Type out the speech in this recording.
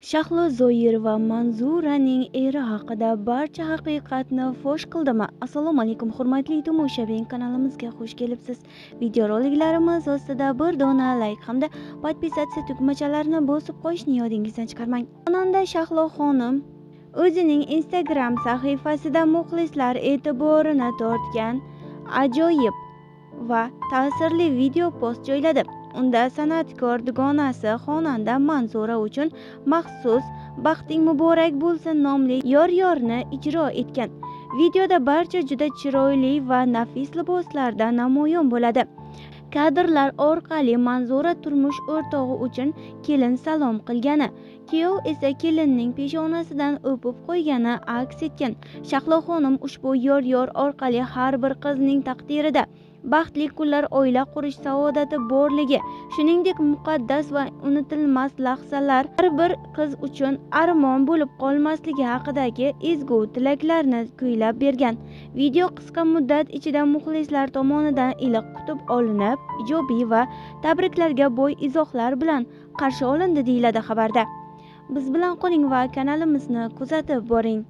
Shahlo Zoirova Manzuraning eri haqida barcha haqiqatni fosh qildimi? Assalomu alaykum hurmatli tomoshabin, kanalimizga xush kelibsiz. Videoroliklarimiz ostida bir dona like hamda podpisatsiya tugmachalarini bosib qo'yishni yodingizdan chiqarmang. Xonanda Shahlo xonim o'zining Instagram sahifasida muxlislar e'tiborini tortgan ajoyib va ta'sirli video post joyladi. Unda san'atkor dugonasi xonanda Manzura uchun maxsus "Baxting muborak bo'lsin" nomli yor-yorni ijro etgan. Videoda barcha juda chiroyli va nafis liboslarda namoyon bo'ladi. Kadrlar orqali Manzura turmush o'rtog'i uchun kelin salom qilgani, kuyov esa kelinning peshonasidan o'pib qo'ygani aks etgan. Shahlo xonim ushbu yor orqali har bir qizning taqdirida baxtli kunlar, oila qurish saodati borligi, shuningdek muqaddas va unutilmas lahzalar har bir qiz uchun armon bo'lib qolmasligi haqidagi ezgu tilaklarni kuylab bergan. Video qisqa muddat ichida muxlislar tomonidan iliq kutib olinib, ijobiy va tabriklarga boy izohlar bilan qarshi olindi, deyiladi xabarda. Biz bilan qoling va kanalimizni kuzatib boring.